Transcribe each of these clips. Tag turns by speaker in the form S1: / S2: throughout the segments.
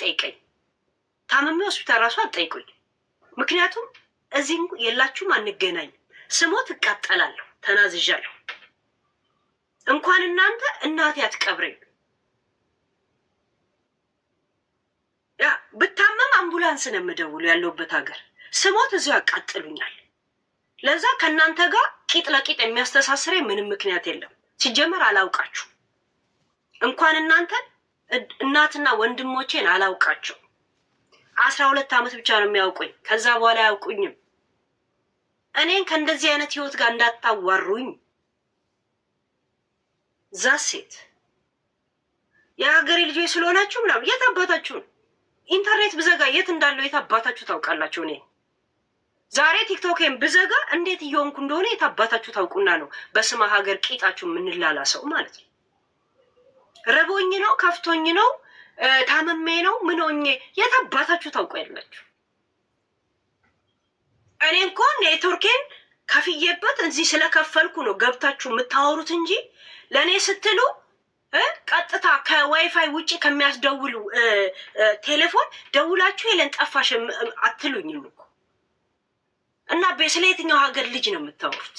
S1: ጠይቀኝ። ታመሜ ሆስፒታል ራሱ አትጠይቁኝ። ምክንያቱም እዚህ የላችሁም፣ አንገናኝ። ስሞት እቃጠላለሁ፣ ተናዝዣለሁ። እንኳን እናንተ እናቴ አትቀብረኝ። ያ ብታመም አምቡላንስ ነው የምደውሉ ያለሁበት ሀገር። ስሞት እዚሁ ያቃጥሉኛል። ለዛ ከእናንተ ጋር ቂጥ ለቂጥ የሚያስተሳስረኝ ምንም ምክንያት የለም። ሲጀመር አላውቃችሁ። እንኳን እናንተን እናትና ወንድሞቼን አላውቃቸው። 12 ዓመት ብቻ ነው የሚያውቁኝ። ከዛ በኋላ አያውቁኝም። እኔን ከእንደዚህ አይነት ህይወት ጋር እንዳታዋሩኝ። ዛሴት የሀገሬ ልጆች ስለሆናችሁ ምናምን የት አባታችሁ ነው? ኢንተርኔት ብዘጋ የት እንዳለው የት አባታችሁ ታውቃላችሁ? እኔ ዛሬ ቲክቶክን ብዘጋ እንዴት እየሆንኩ እንደሆነ የት አባታችሁ ታውቁና ነው በስማ ሀገር ቂጣችሁ የምንላላሰው ማለት ነው። ረቦኝ ነው፣ ከፍቶኝ ነው፣ ታመሜ ነው፣ ምን ሆኜ የት አባታችሁ ታውቁ ያላችሁ? እኔ እንኳን ኔትወርኬን ከፍዬበት እዚህ ስለከፈልኩ ነው ገብታችሁ የምታወሩት እንጂ ለእኔ ስትሉ ቀጥታ ከዋይፋይ ውጭ ከሚያስደውሉ ቴሌፎን ደውላችሁ የለን ጠፋሽ አትሉኝም እኮ። እና ስለ የትኛው ሀገር ልጅ ነው የምታወሩት?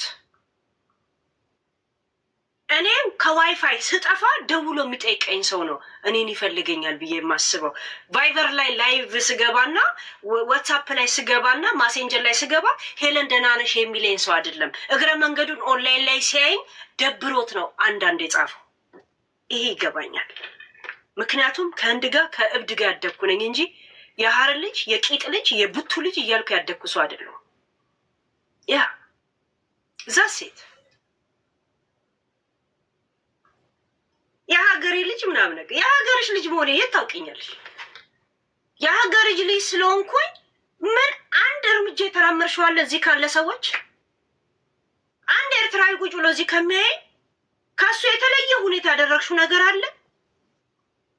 S1: እኔም ከዋይፋይ ስጠፋ ደውሎ የሚጠይቀኝ ሰው ነው እኔን ይፈልገኛል ብዬ የማስበው። ቫይበር ላይ ላይቭ ስገባና ዋትሳፕ ላይ ስገባና ማሴንጀር ላይ ስገባ ሄለን ደህና ነሽ የሚለኝ ሰው አይደለም። እግረ መንገዱን ኦንላይን ላይ ሲያይኝ ደብሮት ነው አንዳንድ የጻፈው። ይሄ ይገባኛል። ምክንያቱም ከህንድ ጋር ከእብድ ጋር ያደግኩ ነኝ እንጂ የሀር ልጅ የቂጥ ልጅ የቡቱ ልጅ እያልኩ ያደግኩ ሰው አይደለም። ያ እዛ ሴት የሀገሬ ልጅ ምናምን ነገር የሀገርሽ ልጅ መሆኔ የት ታውቂኛለሽ? የሀገርሽ ልጅ ስለሆንኩኝ ምን አንድ እርምጃ የተራመርሽዋለ እዚህ ካለ ሰዎች አንድ ኤርትራዊ ቁጭ ብሎ እዚህ ከሚያይ ከሱ የተለየ ሁኔታ ያደረግሽው ነገር አለ?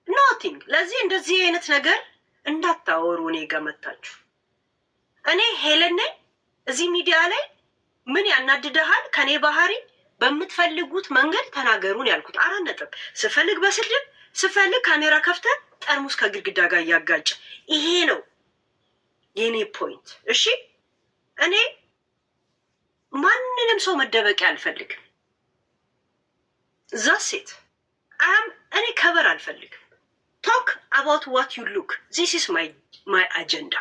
S1: ኖቲንግ። ለዚህ እንደዚህ አይነት ነገር እንዳታወሩ እኔ ጋር መታችሁ። እኔ ሄለን ነኝ። እዚህ ሚዲያ ላይ ምን ያናድደሃል? ከኔ ባህሪ በምትፈልጉት መንገድ ተናገሩን ያልኩት 4 ነጥብ። ስፈልግ በስድብ ስፈልግ ካሜራ ከፍተ ጠርሙስ ከግድግዳ ጋር እያጋጭ ይሄ ነው የኔ ፖይንት። እሺ እኔ ማንንም ሰው መደበቂያ አልፈልግም። ዛሴት እኔ ከበር አልፈልግም። ቶክ አባውት ዋት ዩ ሉክ ዚስ ኢስ ማይ አጀንዳ።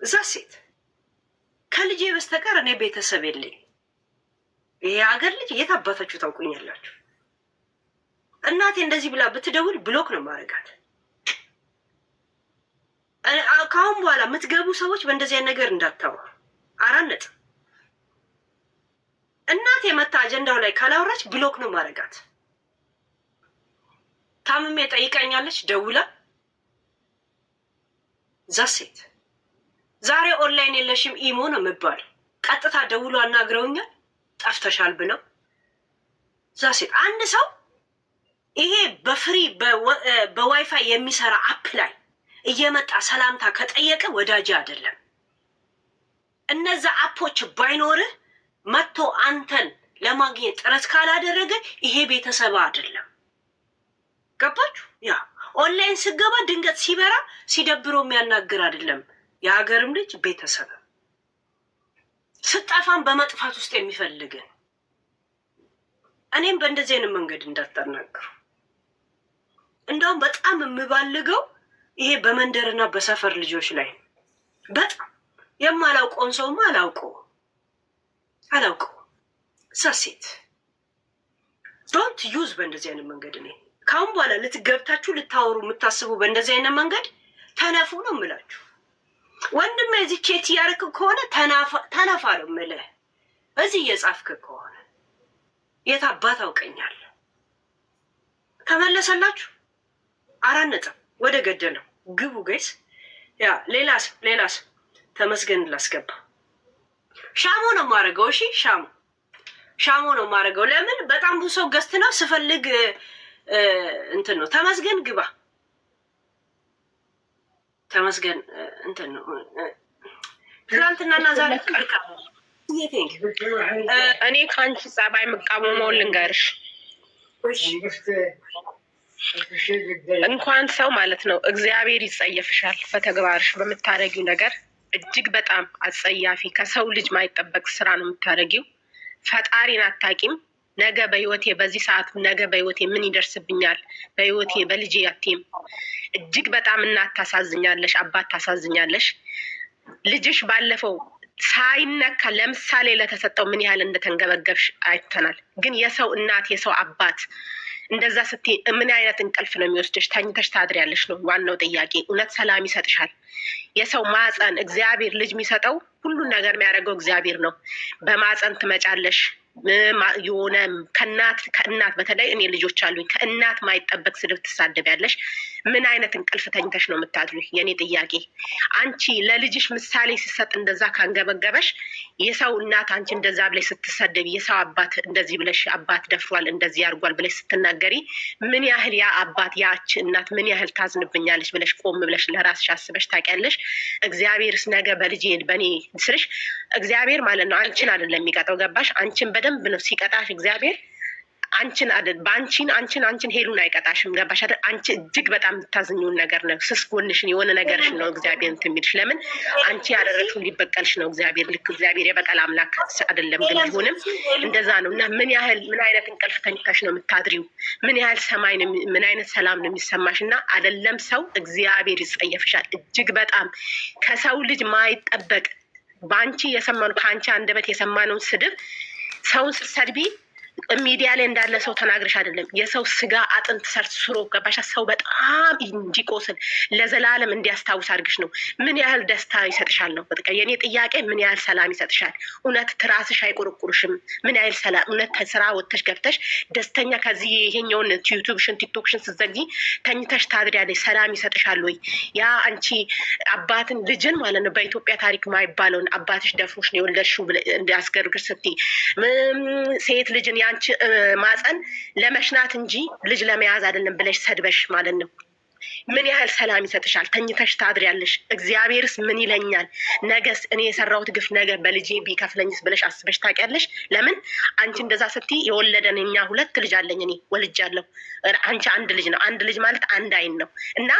S1: ዛሴት ከልጄ በስተቀር እኔ ቤተሰብ የለኝ። ይሄ ሀገር ልጅ የት አባታችሁ ታውቁኛላችሁ? እናቴ እንደዚህ ብላ ብትደውል ብሎክ ነው ማረጋት። ከአሁን በኋላ የምትገቡ ሰዎች በእንደዚህ አይነት ነገር እንዳታወሩ። 4 ነጥብ። እናቴ መታ አጀንዳው ላይ ካላወራች ብሎክ ነው ማረጋት። ታምሜ ጠይቃኛለች ደውላ። ዛሴት ዛሬ ኦንላይን የለሽም ኢሞ ነው የምባል። ቀጥታ ደውሎ አናግረውኛል ጠፍተሻል ብለው። ዛሴት አንድ ሰው ይሄ በፍሪ በዋይፋይ የሚሰራ አፕ ላይ እየመጣ ሰላምታ ከጠየቀ ወዳጅ አይደለም። እነዛ አፖች ባይኖርህ መጥቶ አንተን ለማግኘት ጥረት ካላደረገ ይሄ ቤተሰብ አይደለም። ገባችሁ? ያ ኦንላይን ስገባ ድንገት ሲበራ ሲደብሮ የሚያናግር አይደለም። የሀገርም ልጅ ቤተሰብ ስጠፋን በመጥፋት ውስጥ የሚፈልግን። እኔም በእንደዚህ አይነት መንገድ እንዳታናግሩ። እንደውም በጣም የምባልገው ይሄ በመንደርና በሰፈር ልጆች ላይ በጣም የማላውቀውን ሰውማ አላውቀው ሳሴት ዶንት ዩዝ በእንደዚህ አይነት መንገድ። እኔ ካሁን በኋላ ልትገብታችሁ ልታወሩ የምታስቡ በእንደዚህ አይነት መንገድ ተነፉ ነው የምላችሁ። ወንድሜ እዚህ ቼት እያደረክ ከሆነ ተነፋ ነው የምልህ። እዚህ እየጻፍክ ከሆነ የት አባት አውቀኛል። ተመለሰላችሁ 4 ነጥብ። ወደ ገደለው ግቡ ጋይስ። ያ ሌላስ ተመስገን ላስገባ። ሻሞ ነው የማደርገው። እሺ ሻሞ ነው የማደርገው። ለምን በጣም ብዙ ሰው ገስት ነው ስፈልግ እንትን ነው። ተመስገን ግባ። ተመስገን እንትን ነው። ትናንትናና ዛሬ ቀርቃ
S2: እኔ ከአንቺ ጸባይ የምቃወመውን ልንገርሽ። እንኳን ሰው ማለት ነው እግዚአብሔር ይጸየፍሻል። በተግባርሽ በምታደርጊው ነገር እጅግ በጣም አጸያፊ ከሰው ልጅ ማይጠበቅ ስራ ነው የምታደርጊው። ፈጣሪን አታቂም። ነገ በህይወቴ በዚህ ሰዓት ነገ በህይወቴ ምን ይደርስብኛል፣ በህይወቴ በልጄ ያቴም እጅግ በጣም እናት ታሳዝኛለሽ፣ አባት ታሳዝኛለሽ። ልጅሽ ባለፈው ሳይነካ ለምሳሌ ለተሰጠው ምን ያህል እንደተንገበገብሽ አይተናል። ግን የሰው እናት የሰው አባት እንደዛ ስትይ ምን አይነት እንቅልፍ ነው የሚወስድሽ? ተኝተሽ ታድሪያለሽ ነው ዋናው ጥያቄ። እውነት ሰላም ይሰጥሻል? የሰው ማፀን እግዚአብሔር ልጅ የሚሰጠው ሁሉን ነገር የሚያደርገው እግዚአብሔር ነው። በማፀን ትመጫለሽ የሆነ ከእናት በተለይ እኔ ልጆች አሉኝ። ከእናት ማይጠበቅ ስድብ ትሳደቢያለሽ። ምን አይነት እንቅልፍ ተኝተሽ ነው የምታድሪ? የኔ ጥያቄ አንቺ ለልጅሽ ምሳሌ ሲሰጥ እንደዛ ካንገበገበሽ የሰው እናት አንቺ እንደዛ ብለሽ ስትሰደቢ፣ የሰው አባት እንደዚህ ብለሽ አባት ደፍሯል እንደዚህ ያርጓል ብለሽ ስትናገሪ ምን ያህል ያ አባት ያች እናት ምን ያህል ታዝንብኛለች ብለሽ ቆም ብለሽ ለራስሽ አስበሽ ታውቂያለሽ? እግዚአብሔርስ ነገ በልጅ በእኔ ስልሽ እግዚአብሔር ማለት ነው አንቺን አይደለም የሚቀጣው። ገባሽ? አንቺን በደንብ ነው ሲቀጣሽ እግዚአብሔር። አንቺን አይደል አንቺን ሄሉን አይቀጣሽም። ገባሽ አይደል? አንቺ እጅግ በጣም የምታዝኙን ነገር ነው፣ ስስ ጎንሽን የሆነ ነገርሽ ነው እግዚአብሔር እንትን የሚልሽ። ለምን አንቺ ያደረግሽውን ሊበቀልሽ ነው እግዚአብሔር። ልክ እግዚአብሔር የበቀል አምላክ አይደለም፣ ግን ቢሆንም እንደዛ ነው። እና ምን አይነት እንቅልፍ ተኝተሽ ነው የምታድሪው? ምን ያህል ሰማይ ነው፣ ምን አይነት ሰላም ነው የሚሰማሽ? እና አይደለም ሰው እግዚአብሔር ይጸየፍሻል። እጅግ በጣም ከሰው ልጅ ማይጠበቅ በአንቺ የሰማነው ከአንቺ አንደበት የሰማነውን ስድብ ሰውን ስትሰድቢ ሚዲያ ላይ እንዳለ ሰው ተናግረሽ አይደለም፣ የሰው ስጋ አጥንት ሰርስሮ ገባሻ። ሰው በጣም እንዲቆስል ለዘላለም እንዲያስታውስ አድርግሽ ነው። ምን ያህል ደስታ ይሰጥሻል ነው በቃ የኔ ጥያቄ። ምን ያህል ሰላም ይሰጥሻል? እውነት ትራስሽ አይቆረቁርሽም? ምን ያህል ሰላም እውነት ከስራ ወጥተሽ ገብተሽ ደስተኛ ከዚህ ይሄኛውን ዩቱብሽን ቲክቶክሽን ስትዘጊ ተኝተሽ ታድሪያለሽ? ሰላም ይሰጥሻል ወይ? ያ አንቺ አባትን ልጅን ማለት ነው በኢትዮጵያ ታሪክ ማይባለውን አባትሽ ደፍሮሽ ነው የወለድሽው እንዲያስገርግር ስትይ ሴት ልጅን አንቺ ማፀን ለመሽናት እንጂ ልጅ ለመያዝ አይደለም ብለሽ ሰድበሽ ማለት ነው። ምን ያህል ሰላም ይሰጥሻል? ተኝተሽ ታድሪያለሽ? እግዚአብሔርስ ምን ይለኛል ነገስ እኔ የሰራሁት ግፍ ነገር በልጄ ቢከፍለኝስ ብለሽ አስበሽ ታውቂያለሽ? ለምን አንቺ እንደዛ ስትይ የወለደን እኛ 2 ልጅ አለኝ እኔ ወልጃለሁ። አንቺ 1 ልጅ ነው። 1 ልጅ ማለት 1 አይን ነው። እና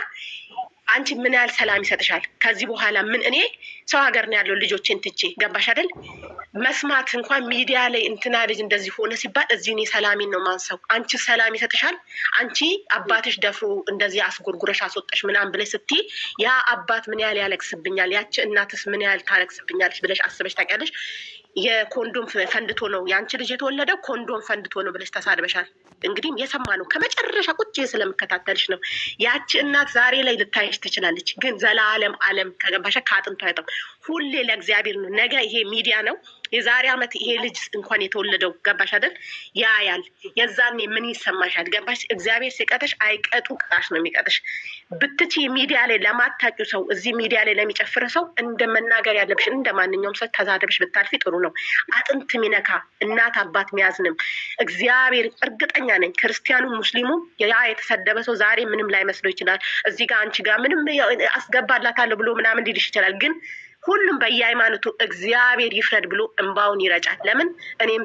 S2: አንቺ ምን ያህል ሰላም ይሰጥሻል? ከዚህ በኋላ ምን እኔ ሰው ሀገር ነው ያለው ልጆችን ትቼ ገባሽ አይደል? መስማት እንኳን ሚዲያ ላይ እንትና ልጅ እንደዚህ ሆነ ሲባል እዚህ እኔ ሰላሜን ነው ማንሰው። አንቺ ሰላም ይሰጥሻል? አንቺ አባትሽ ደፍሮ እንደዚህ አስጎርጉረሽ አስወጣሽ ምናምን ብለሽ ስትይ ያ አባት ምን ያህል ያለቅስብኛል፣ ያቺ እናትስ ምን ያህል ታለቅስብኛለች ብለሽ አስበሽ ታውቂያለሽ? የኮንዶም ፈንድቶ ነው የአንቺ ልጅ የተወለደው፣ ኮንዶም ፈንድቶ ነው ብለሽ ተሳድበሻል። እንግዲህ የሰማ ነው ከመጨረሻ ቁጭ ስለምከታተልሽ ነው። ያቺ እናት ዛሬ ላይ ልታይሽ ትችላለች፣ ግን ዘላለም ዓለም ከገባሻ ከአጥንቶ አይጠም። ሁሌ ለእግዚአብሔር ነው። ነገ ይሄ ሚዲያ ነው። የዛሬ ዓመት ይሄ ልጅ እንኳን የተወለደው ገባሽ አይደል? ያያል። የዛኔ ምን ይሰማሻል? ገባሽ? እግዚአብሔር ሲቀጥሽ አይቀጡ ቅጣሽ ነው የሚቀጥሽ። ብትቺ ሚዲያ ላይ ለማታውቂው ሰው እዚህ ሚዲያ ላይ ለሚጨፍር ሰው እንደ መናገር ያለብሽ እንደ ማንኛውም ሰው ተዛደብሽ ብታልፊ ጥሩ ነው። አጥንት ሚነካ እናት አባት ሚያዝንም እግዚአብሔር እርግጠኛ ነኝ ክርስቲያኑ ሙስሊሙ ያ የተሰደበ ሰው ዛሬ ምንም ላይ መስሎ ይችላል። እዚህ ጋር አንቺ ጋር ምንም አስገባላታለሁ ብሎ ምናምን ሊልሽ ይችላል። ግን ሁሉም በየሃይማኖቱ እግዚአብሔር ይፍረድ ብሎ እንባውን ይረጫል። ለምን እኔም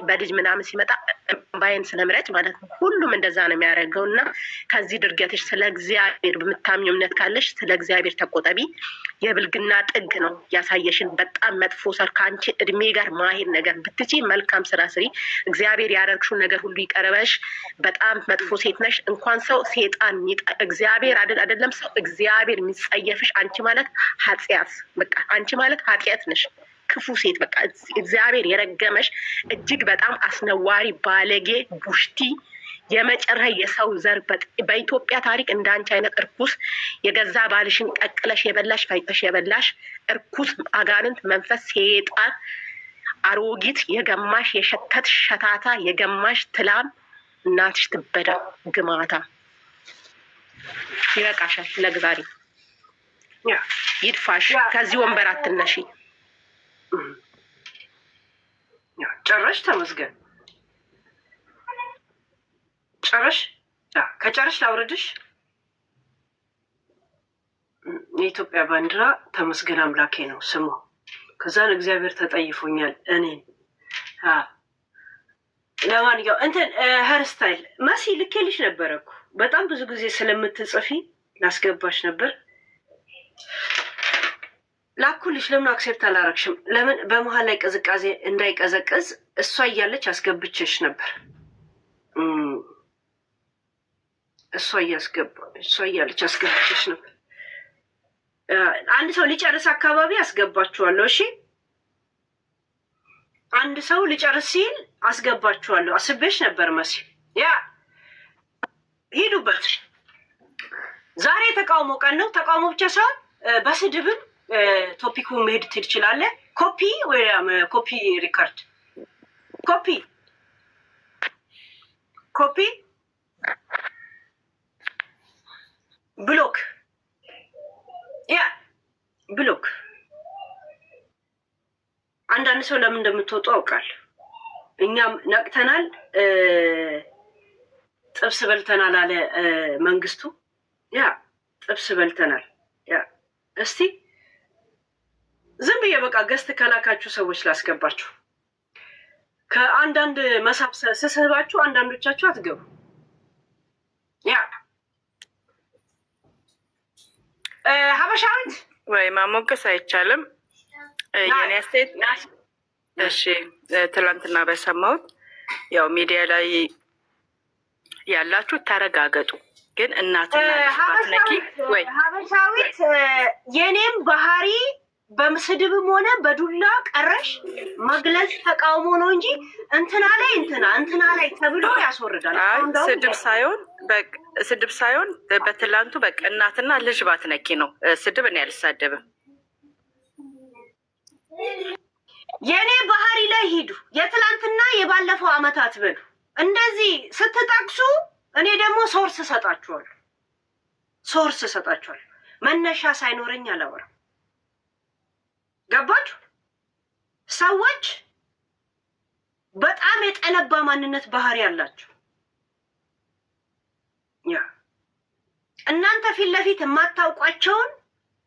S2: በልጅ ምናምን ሲመጣ እንባዬን ስለምረጭ ማለት ነው። ሁሉም እንደዛ ነው የሚያደርገው። እና ከዚህ ድርጊትሽ ስለ እግዚአብሔር በምታምኘው እምነት ካለሽ ስለ እግዚአብሔር ተቆጠቢ። የብልግና ጥግ ነው ያሳየሽን። በጣም መጥፎ ሰር ከአንቺ እድሜ ጋር ማሄድ ነገር ብትቺ መልካም ስራ ስሪ። እግዚአብሔር ያደረግሽውን ነገር ሁሉ ይቀርበሽ። በጣም መጥፎ ሴት ነሽ። እንኳን ሰው ሴጣን እግዚአብሔር አይደለም ሰው እግዚአብሔር የሚጸየፍሽ አንቺ ማለት ኃጢአት በቃ አንቺ ማለት ኃጢአት ነሽ። ክፉ ሴት በቃ እግዚአብሔር የረገመሽ እጅግ በጣም አስነዋሪ ባለጌ ቡሽቲ የመጨረሻ የሰው ዘር በኢትዮጵያ ታሪክ እንዳንቺ አይነት እርኩስ የገዛ ባልሽን ቀቅለሽ የበላሽ ፈይተሽ የበላሽ እርኩስ አጋንንት መንፈስ ሴጣን አሮጊት የገማሽ የሸተት ሸታታ የገማሽ ትላም እናትሽ ትበዳ ግማታ። ይበቃሻል። ለግዛሪ ይድፋሽ። ከዚህ ወንበር አትነሺ።
S1: ጨረሽ? ተመስገን ጨረሽ? ከጨረሽ ላውረድሽ። የኢትዮጵያ ባንዲራ ተመስገን አምላኬ ነው ስሙ። ከዛን እግዚአብሔር ተጠይፎኛል እኔን። ለማንኛውም እንትን ሄር ስታይል መሲ ልኬልሽ ነበረ እኮ በጣም ብዙ ጊዜ ስለምትጽፊ ላስገባሽ ነበር። ላኩልሽ። ለምን አክሴፕት አላረግሽም? ለምን በመሀል ላይ ቅዝቃዜ እንዳይቀዘቅዝ እሷ እያለች አስገብቼሽ ነበር። እሷ እያለች አስገብቼሽ ነበር። አንድ ሰው ሊጨርስ አካባቢ አስገባችኋለሁ። እሺ፣ አንድ ሰው ሊጨርስ ሲል አስገባችኋለሁ። አስቤሽ ነበር መሲ። ያ ሂዱበት። ዛሬ የተቃውሞ ቀን ነው። ተቃውሞ ብቻ ሳይሆን በስድብም ቶፒኩ መሄድ ትችላለህ። ኮፒ ወይ ኮፒ ሪከርድ ኮፒ ብሎክ ብሎክ። አንዳንድ ሰው ለምን እንደምትወጡ አውቃለሁ። እኛም ነቅተናል። ጥብስ በልተናል አለ መንግስቱ። ጥብስ በልተናል። እስቲ ዝም ብዬ በቃ ገስት ከላካችሁ ሰዎች ላስገባችሁ። ከአንዳንድ መሳብ ስስባችሁ አንዳንዶቻችሁ አትገቡ። ሀበሻዊት
S3: ወይ ማሞገስ አይቻልም። የኔ አስተያየት እሺ፣ ትላንትና በሰማሁት ያው ሚዲያ ላይ ያላችሁ ተረጋገጡ። ግን እናትና ነኪ ወይ
S1: ሀበሻዊት የኔም ባህሪ በምስድብም ሆነ በዱላ ቀረሽ መግለጽ ተቃውሞ ነው እንጂ እንትና ላይ ተብሎ ያስወርዳል።
S3: ስድብ ሳይሆን በትላንቱ በቃ እናትና ልጅ ባትነኪ ነው ስድብ። እኔ አልሳደብም።
S1: የኔ ባህሪ ላይ ሂዱ። የትላንትና የባለፈው አመታት በሉ። እንደዚህ ስትጠቅሱ እኔ ደግሞ ሶርስ እሰጣችኋለሁ። መነሻ ሳይኖረኝ አላወራም። ገባችሁ? ሰዎች በጣም የጠነባ ማንነት ባህሪ ያላቸው እናንተ ፊት ለፊት የማታውቋቸውን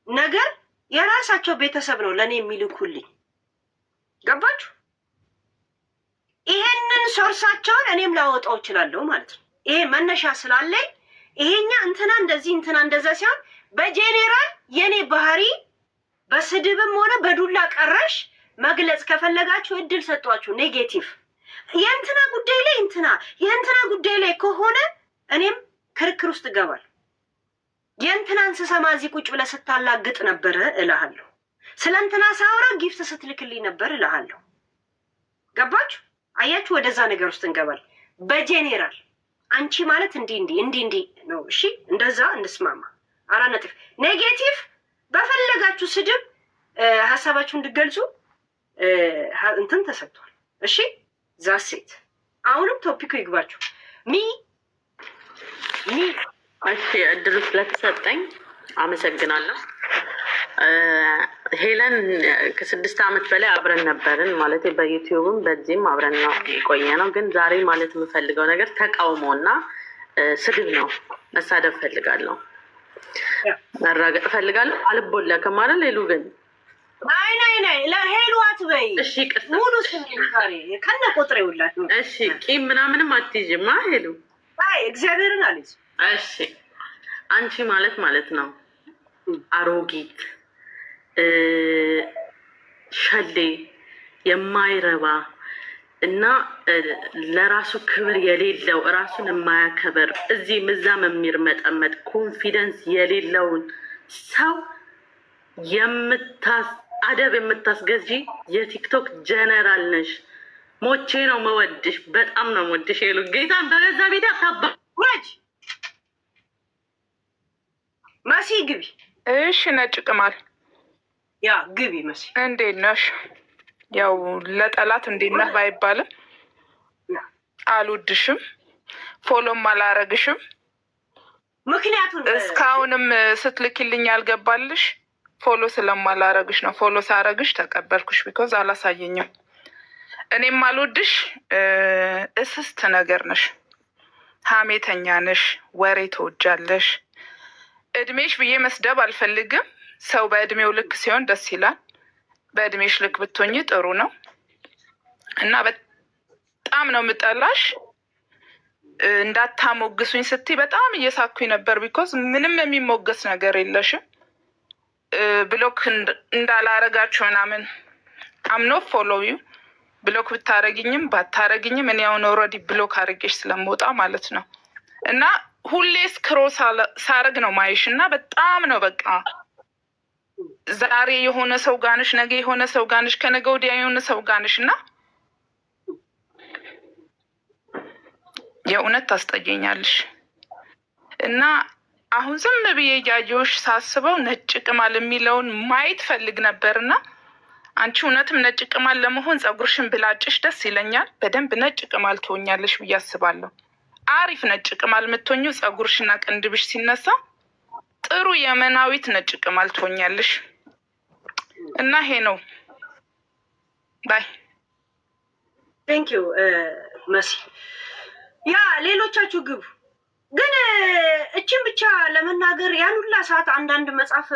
S1: ነገር የራሳቸው ቤተሰብ ነው ለእኔ የሚልኩልኝ። ገባችሁ? ይሄንን ሶርሳቸውን እኔም ላወጣው እችላለሁ ማለት ነው። ይሄ መነሻ ስላለኝ ይሄኛ እንትና እንደዚህ እንትና እንደዛ ሲሆን በጄኔራል የኔ ባህሪ በስድብም ሆነ በዱላ ቀረሽ መግለጽ ከፈለጋችሁ እድል ሰጧችሁ። ኔጌቲቭ የእንትና ጉዳይ ላይ ከሆነ እኔም ክርክር ውስጥ እገባለሁ። የእንትናን ስሰማ እዚህ ቁጭ ብለህ ስታላግጥ ነበር እልሃለሁ። ስለ እንትና ሳወራ ጊፍት ስትልክልኝ ነበር እልሃለሁ። ገባችሁ? አያችሁ? ወደዛ ነገር ውስጥ እንገባል። በጄኔራል አንቺ ማለት እንዲህ ነው። እሺ፣ እንደዛ እንስማማ። 4 ነጥብ። ኔጌቲቭ በፈለጋችሁ ስድብ ሀሳባችሁ እንድገልጹ እንትን ተሰጥቷል። እሺ፣ ዛሴት አሁንም ቶፒኩ ይግባችሁ።
S4: እሺ፣ እድሉ ስለተሰጠኝ አመሰግናለሁ። ሄለን ከ6 ዓመት በላይ አብረን ነበርን ማለት በዩቲዩብም በዚህም አብረን ነው የቆየ ነው። ግን ዛሬ ማለት የምፈልገው ነገር ተቃውሞና ስድብ ነው። መሳደብ ፈልጋለሁ፣ መራገጥ ፈልጋለሁ። አልቦለክም ማለት ሌሉ ግን
S1: ናይ ለሄሉ አትበይ። እሺ፣ ሙሉ ስንካሪ ከነ ቁጥሬ ሁላት ነው።
S4: እሺ፣ ቂም ምናምንም አትይዥማ ሄሉ።
S1: አይ እግዚአብሔርን አለች።
S4: እሺ፣ አንቺ ማለት ነው አሮጊት ሸሌ የማይረባ እና ለራሱ ክብር የሌለው ራሱን የማያከብር እዚህም እዛም የሚርመጠመጥ ኮንፊደንስ የሌለውን ሰው አደብ የምታስገዢ የቲክቶክ ጀነራል ነሽ። ሞቼ ነው መወድሽ። በጣም ነው መወድሽ ሄሉ። ጌታን በገዛ ቤት አታባጅ።
S1: መሲ ግቢ።
S3: እሺ፣ ነጭ ቅማል
S1: ግቢ። መሲ
S3: እንዴት ነሽ? ያው ለጠላት እንዴት ነህ ባይባልም አልወድሽም፣ ፎሎም አላረግሽም።
S1: ምክንያቱም
S3: እስካሁንም ስትልኪልኝ ያልገባልሽ ፎሎ ስለማላረግሽ ነው። ፎሎ ሳረግሽ ተቀበልኩሽ። ቢኮዝ አላሳየኝም። እኔም አልወድሽ። እስስት ነገር ነሽ፣ ሀሜተኛ ነሽ፣ ወሬ ትወጃለሽ። እድሜሽ ብዬ መስደብ አልፈልግም። ሰው በእድሜው ልክ ሲሆን ደስ ይላል። በእድሜሽ ልክ ብትሆኝ ጥሩ ነው እና በጣም ነው የምጠላሽ። እንዳታሞግሱኝ ስትይ በጣም እየሳኩኝ ነበር። ቢኮዝ ምንም የሚሞገስ ነገር የለሽም። ብሎክ እንዳላረጋችሁ ምናምን አምኖ ፎሎ ዩ ብሎክ ብታረግኝም ባታረግኝም እኔ አሁን ኦልሬዲ ብሎክ አድርጌሽ ስለምወጣ ማለት ነው። እና ሁሌ ስክሮል ሳረግ ነው ማይሽ እና በጣም ነው በቃ ዛሬ የሆነ ሰው ጋንሽ፣ ነገ የሆነ ሰው ጋንሽ፣ ከነገ ወዲያ የሆነ ሰው ጋንሽ እና የእውነት ታስጠየኛለሽ። እና አሁን ዝም ብዬ እያየሁሽ ሳስበው ነጭ ቅማል የሚለውን ማየት ፈልግ ነበርና አንቺ እውነትም ነጭ ቅማል ለመሆን ፀጉርሽን ብላጭሽ ደስ ይለኛል። በደንብ ነጭ ቅማል ትሆኛለሽ ብዬ አስባለሁ። አሪፍ ነጭ ቅማል የምትሆኚው ፀጉርሽና ቅንድብሽ ሲነሳ ጥሩ የመናዊት ነጭ ቅማል ትሆኛለሽ። እና ይሄ ነው ባይ
S1: ቴንክ ዩ መሲ። ያ ሌሎቻችሁ ግቡ። ግን እችን ብቻ ለመናገር ያን ሁላ ሰዓት አንዳንድ መጽሐፍ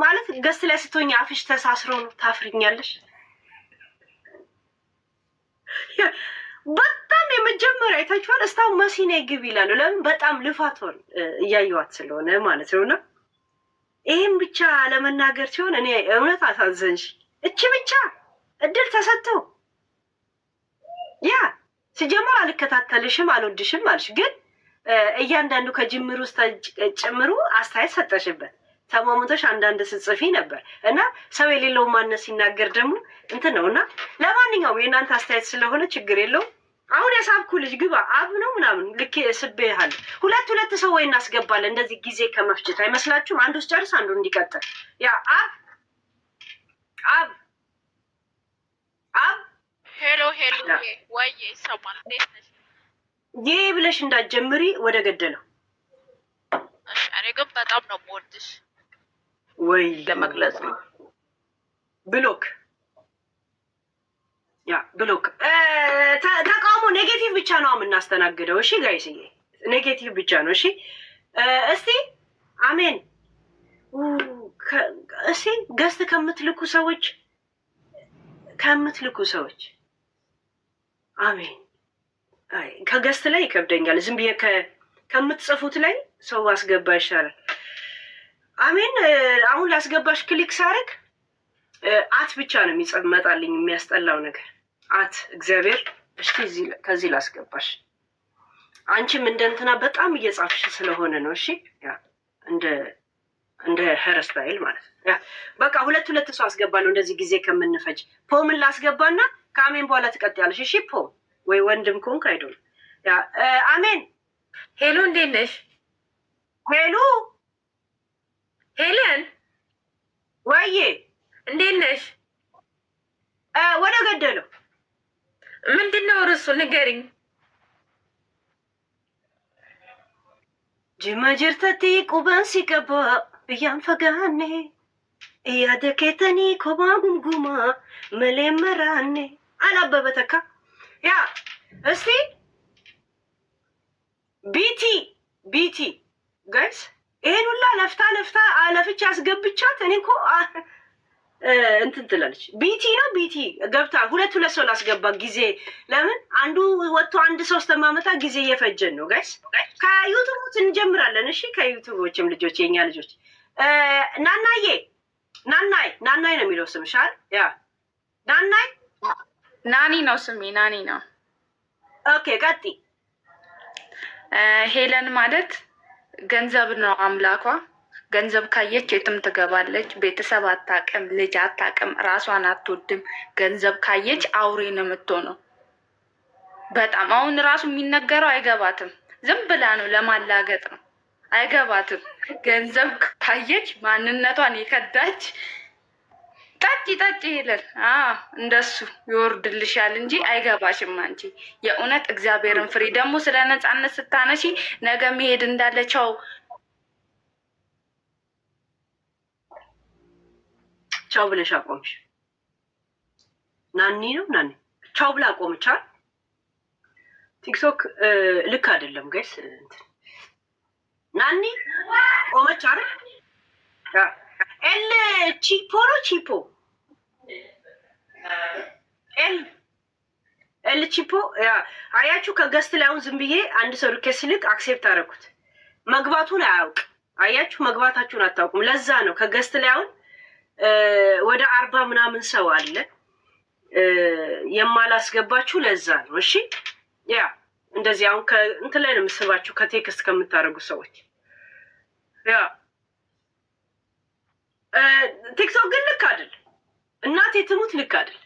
S1: ማለት ገስት ላይ ስትሆኝ አፍሽ ተሳስሮ ነው ታፍሪኛለሽ። በጣም የመጀመሪያ አይታችኋል። እስታው መሲኔ ግብ ይላሉ። ለምን በጣም ልፋቷን እያየዋት ስለሆነ ማለት ነውና ይህም ብቻ ለመናገር ሲሆን እኔ እውነት አሳዘንሽ። እቺ ብቻ እድል ተሰጥተው ያ ሲጀመር አልከታተልሽም አልወድሽም አልሽ። ግን እያንዳንዱ ከጅምሩ ውስጥ ጭምሩ አስተያየት ሰጠሽበት። ተማሙተሽ አንዳንድ ስጽፊ ነበር እና ሰው የሌለው ማነስ ሲናገር ደግሞ እንትን ነው። እና ለማንኛውም የእናንተ አስተያየት ስለሆነ ችግር የለውም። አሁን የሳብኩ ልጅ ግባ አብ ነው ምናምን ልክ ስቤሃል። ሁለት ሰው ወይ እናስገባለን እንደዚህ ጊዜ ከመፍጀት አይመስላችሁም? አንዱ ጨርስ አንዱ እንዲቀጥል። ያ አብ
S5: ሄሎ ወይ ይሰማል? እንዴት ነሽ?
S1: ይህ ብለሽ እንዳትጀምሪ ወደ ገደለው።
S5: እሺ እኔ ግን በጣም ነው የምወድሽ።
S1: ወይ
S4: ለመግለጽ ነው።
S1: ብሎክ ብሎክ ተቃውሞ ኔጌቲቭ ብቻ ነው የምናስተናግደው። እሺ ጋይስዬ ኔጌቲቭ ብቻ ነው። እሺ እስቲ አሜን። እስቲ ገስት ከምትልኩ ሰዎች አሜን። ከገስት ላይ ይከብደኛል። ዝም ብዬ ከምትጽፉት ላይ ሰው አስገባ ይሻላል። አሜን። አሁን ላስገባሽ ክሊክ ሳረግ አት ብቻ ነው የሚመጣልኝ። የሚያስጠላው ነገር አት እግዚአብሔር። እሺ ከዚህ ላስገባሽ። አንቺም እንደ እንትና በጣም እየጻፍሽ ስለሆነ ነው። እሺ ያ እንደ ሄር ስታይል ማለት ያ በቃ ሁለት ሰው አስገባለሁ እንደዚህ ጊዜ ከምንፈጅ። ፖምን ላስገባና ከአሜን በኋላ ትቀጥያለሽ። እሺ ፖ ወይ ወንድም ኮንክ አይዶል ያ አሜን።
S6: ሄሎ እንዴት ነሽ?
S1: ሄሎ
S6: ሄለን
S1: ወይዬ
S6: እንዴት ነሽ?
S1: ወደ ገደለው
S6: ምንድን ነው ርዕሱ ንገሪኝ።
S1: ጅማ ጅርተቲ ቁበን ሲቀባ ብያን ፈጋኔ እያደኬተኒ ኮባ ጉምጉማ መሌመራኔ አላበበ ተካ ያ እስቲ ቢቲ ጋይስ ይሄን ሁላ ለፍታ አለፍች አስገብቻት። እኔ እኮ እንትን ትላለች። ቢቲ ገብታ ሁለት ሰው ላስገባ ጊዜ ለምን አንዱ ወጥቶ አንድ ሰው ስተማመጣ ጊዜ እየፈጀን ነው ጋይስ። ከዩቱብ እንጀምራለን። እሺ ከዩቱቦችም ልጆች የኛ ልጆች ናናይ ነው የሚለው ስምሽ አይደል? ያ
S6: ናኒ ነው ስሜ፣ ናኒ ነው።
S1: ኦኬ ቀጥይ።
S6: ሄለን ማለት ገንዘብ ነው አምላኳ። ገንዘብ ካየች የትም ትገባለች። ቤተሰብ አታውቅም፣ ልጅ አታውቅም፣ ራሷን አትወድም። ገንዘብ ካየች አውሬ ነው የምትሆነው። በጣም አሁን ራሱ የሚነገረው አይገባትም። ዝም ብላ ነው ለማላገጥ ነው፣ አይገባትም። ገንዘብ ካየች ማንነቷን የከዳች ጠጪ ይላል። እንደሱ ይወርድልሻል እንጂ አይገባሽም አንቺ። የእውነት እግዚአብሔርን ፍሪ። ደግሞ ስለ ነፃነት ስታነሺ ነገ መሄድ እንዳለቸው
S1: ቻው ብለሽ አቆምሽ። ናኒ ቻው ብላ አቆምቻል። ቲክቶክ ልክ አይደለም ጋይስ። ናኒ ቆመች አይደል? ኤል ቺፖ ኤልቺፖ አያችሁ ከገስት ላይ አሁን ዝም ብዬ አንድ ሰው ሪኬስ ልክ አክሴፕት አደረኩት። መግባቱን አያውቅ አያችሁ መግባታችሁን አታውቁም። ለዛ ነው ከገስት ላይ አሁን ወደ 40 ምናምን ሰው አለ የማላስገባችሁ ለዛ ነው። እሺ ያ እንደዚህ አሁን እንትን ላይ ነው የምስባችሁ ከቴክስት ከምታደርጉ ሰዎች ያ ቲክቶክ ግን ልክ አይደል እናቴ ትሙት ልክ አይደል።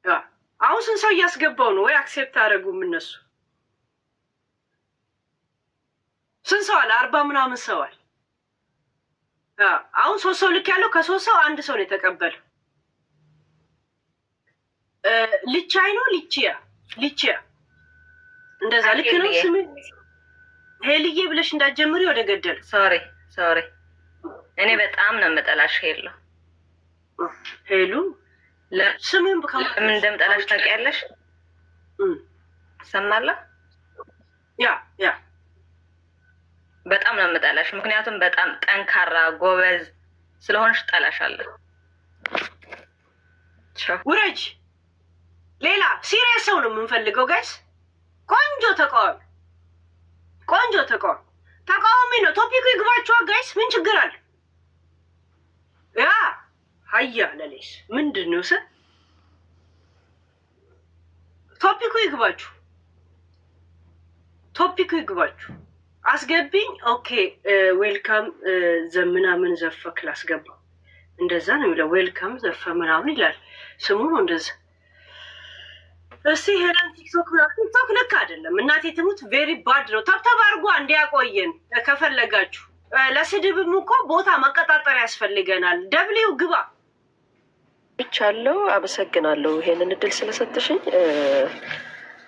S1: ያ አሁን ስንት ሰው እያስገባው ነው ወይ አክሴፕት አደረጉም እነሱ ስንት ሰው አለ 40 ምናምን ሰው አለ። አሁን 3 ሰው ልክ ያለው ከ3 ሰው አንድ ሰው ነው የተቀበለው። ልቻይ ነው ልቺያ እንደዛ ልክ ነው። ስም ሄልዬ ብለሽ እንዳትጀምሪ ወደ ገደል
S7: ሶሪ እኔ በጣም ነው የምጠላሽ
S1: ሄሉ ስምን
S7: ምን እንደምጠላሽ ታውቂያለሽ? ሰማላ
S1: ያ
S7: በጣም ነው የምጠላሽ። ምክንያቱም በጣም ጠንካራ ጎበዝ ስለሆንሽ ጠላሻለሁ።
S1: ውረጅ። ሌላ ሲሪየስ ሰው ነው የምንፈልገው ጋይስ። ቆንጆ ተቃዋሚ ነው። ቶፒኩ ይግባችኋል ጋይስ። ምን ችግር አለ? ያ ሀያ ለሌስ ምንድን ነው ቶፒኩ ይግባችሁ። አስገቢኝ። ኦኬ ዌልካም ዘምናምን ዘፈክ ላስገባው። እንደዛ ነው የሚለው። ዌልካም ዘፈ ምናምን ይላል ስሙ ነው እንደዛ። እስቲ ሄለን ቲክቶክ ልክ አይደለም እናቴ ትሙት። ቬሪ ባድ ነው። ታብታብ አድርጓ እንዲያቆየን ከፈለጋችሁ። ለስድብም እኮ ቦታ መቀጣጠር ያስፈልገናል። ደብሊው ግባ
S8: ብቻለሁ። አመሰግናለሁ ይሄንን እድል ስለሰጥሽኝ።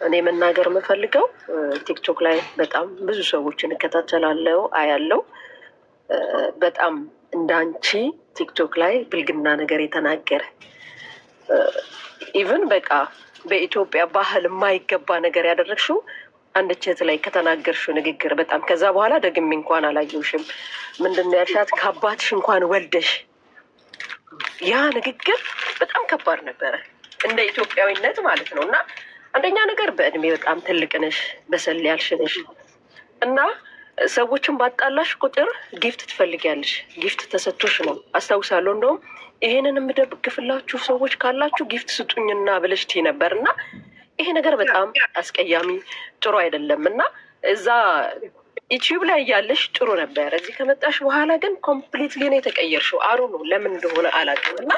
S8: እኔ መናገር የምፈልገው ቲክቶክ ላይ በጣም ብዙ ሰዎችን እከታተላለሁ አያለው። በጣም እንዳንቺ ቲክቶክ ላይ ብልግና ነገር የተናገረ ኢቭን በቃ በኢትዮጵያ ባህል የማይገባ ነገር ያደረግሽው አንድ ቼት ላይ ከተናገርሽው ንግግር በጣም ከዛ በኋላ ደግሜ እንኳን አላየሁሽም። ምንድን ነው ያልሻት? ከአባትሽ እንኳን ወልደሽ። ያ ንግግር በጣም ከባድ ነበረ እንደ ኢትዮጵያዊነት ማለት ነው። እና አንደኛ ነገር በእድሜ በጣም ትልቅ ነሽ፣ በሰል ያልሽ ነሽ እና ሰዎችን ባጣላሽ ቁጥር ጊፍት ትፈልጊያለሽ። ጊፍት ተሰጥቶሽ ነው አስታውሳለሁ። እንደውም ይሄንን የምደግፍላችሁ ሰዎች ካላችሁ ጊፍት ስጡኝና ብለሽ ትይ ነበር። እና ይሄ ነገር በጣም አስቀያሚ ጥሩ አይደለም። እና እዛ ዩቲዩብ ላይ እያለሽ ጥሩ ነበር። እዚህ ከመጣሽ በኋላ ግን ኮምፕሊትሊ ነው የተቀየርሽው። አሩ ነው ለምን እንደሆነ አላውቅም። እና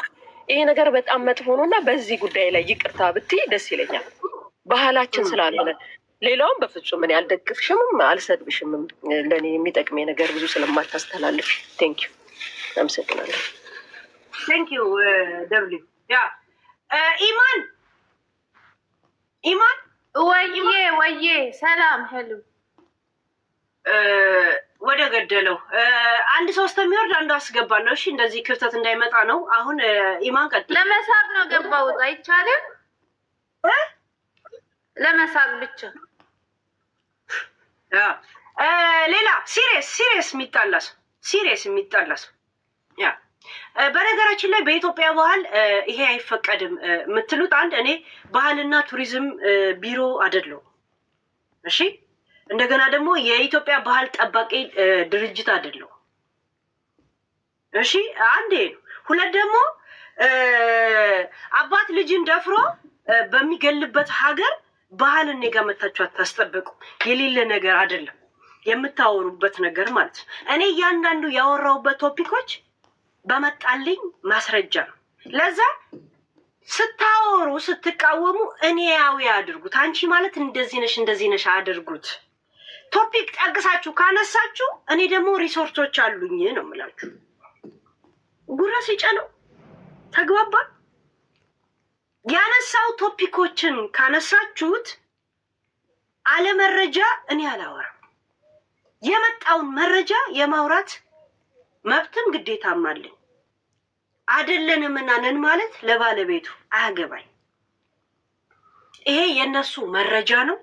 S8: ይሄ ነገር በጣም መጥፎ ነው እና በዚህ ጉዳይ ላይ ይቅርታ ብትይ ደስ ይለኛል። ባህላችን ስላልሆነ ሌላውም በፍጹም እኔ አልደግፍሽምም አልሰድብሽምም። ለእኔ የሚጠቅሜ ነገር ብዙ ስለማታስተላልፍ ቴንኪዩ፣ አመሰግናለሁ።
S1: ቴንኪዩ ደብሊው። ያ ኢማን
S6: ወዬ ሰላም ሄሉ
S1: ወደ ገደለው አንድ ሶስት የሚወርድ አንዱ አስገባለሁ። እሺ እንደዚህ ክፍተት እንዳይመጣ ነው። አሁን ኢማን ቀጥል።
S6: ለመሳቅ ነው ገባሁት። አይቻልም ለመሳቅ ብቻ።
S1: ሌላ ሲሪየስ የሚጣላስ ያ በነገራችን ላይ በኢትዮጵያ ባህል ይሄ አይፈቀድም የምትሉት አንድ እኔ ባህልና ቱሪዝም ቢሮ አይደለሁም። እሺ እንደገና ደግሞ የኢትዮጵያ ባህል ጠባቂ ድርጅት አይደለሁም። እሺ አንዴ ሁለት ደግሞ አባት ልጅን ደፍሮ በሚገልበት ሀገር ባህልን እኔ ጋር መታችሁ አታስጠብቁ። የሌለ ነገር አይደለም የምታወሩበት ነገር ማለት ነው። እኔ እያንዳንዱ ያወራውበት ቶፒኮች በመጣልኝ ማስረጃ ነው። ለዛ ስታወሩ ስትቃወሙ እኔ ያው ያድርጉት። አንቺ ማለት እንደዚህ ነሽ አድርጉት። ቶፒክ ጠቅሳችሁ ካነሳችሁ እኔ ደግሞ ሪሶርሶች አሉኝ ነው የምላችሁ። ጉራ ሲጨነው ተግባባ። ያነሳው ቶፒኮችን ካነሳችሁት አለመረጃ እኔ አላወራም። የመጣውን መረጃ የማውራት መብትም ግዴታም አለኝ። አይደለንም እና ነን ማለት ለባለቤቱ አያገባኝ። ይሄ የነሱ መረጃ ነው።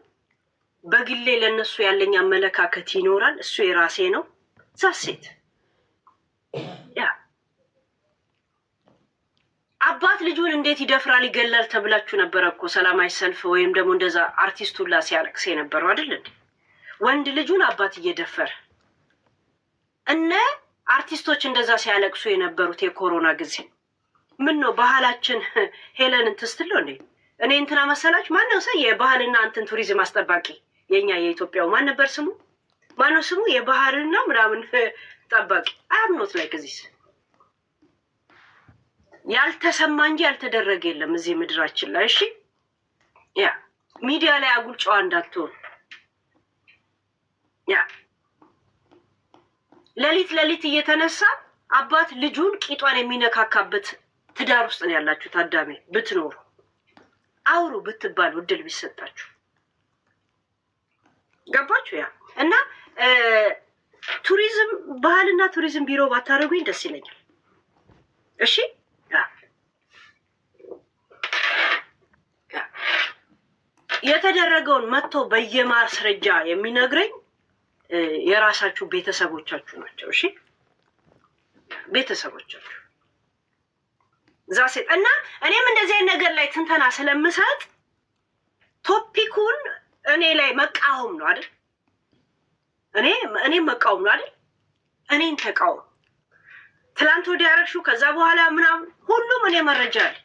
S1: በግሌ ለነሱ ያለኝ አመለካከት ይኖራል። እሱ የራሴ ነው። ዛሴት ያ አባት ልጁን እንዴት ይደፍራል ይገላል ተብላችሁ ነበረ እኮ ሰላማዊ ሰልፍ ወይም ደግሞ እንደዛ አርቲስቱላ ሲያለቅስ የነበረው አይደል? ወንድ ልጁን አባት እየደፈረ እነ አርቲስቶች እንደዛ ሲያለቅሱ የነበሩት የኮሮና ጊዜ ምን ነው ባህላችን ሄለንን ትስትለው እንዴ? እኔ እንትና መሰላችሁ ማነው ሰው የባህልና እንትን ቱሪዝም አስጠባቂ የኛ የኢትዮጵያው ማን ነበር ስሙ? ማነው ስሙ? የባህልና ምናምን ጠባቂ አምኖት ላይ ከዚህ ያልተሰማ እንጂ ያልተደረገ የለም እዚህ ምድራችን ላይ። እሺ ያ ሚዲያ ላይ አጉል ጨዋ እንዳትሆን። ያ ሌሊት እየተነሳ አባት ልጁን ቂጧን የሚነካካበት ትዳር ውስጥ ነው ያላችሁ ታዳሚ። ብትኖሩ አውሩ ብትባሉ እድል ቢሰጣችሁ ገባችሁ? ያ እና ቱሪዝም ባህልና ቱሪዝም ቢሮ ባታረጉኝ ደስ ይለኛል። እሺ የተደረገውን መጥቶ በየማስረጃ የሚነግረኝ የራሳችሁ ቤተሰቦቻችሁ ናቸው። እሺ ቤተሰቦቻችሁ ዛሴት እና እኔም እንደዚህ አይነት ነገር ላይ ትንተና ስለምሰጥ ቶፒኩን እኔ ላይ መቃወም ነው አይደል? እኔ መቃወም ነው አይደል? እኔን ተቃወም። ትላንት ወዲያ ያረግሽው ከዛ በኋላ ምናምን ሁሉም እኔ መረጃ አለ።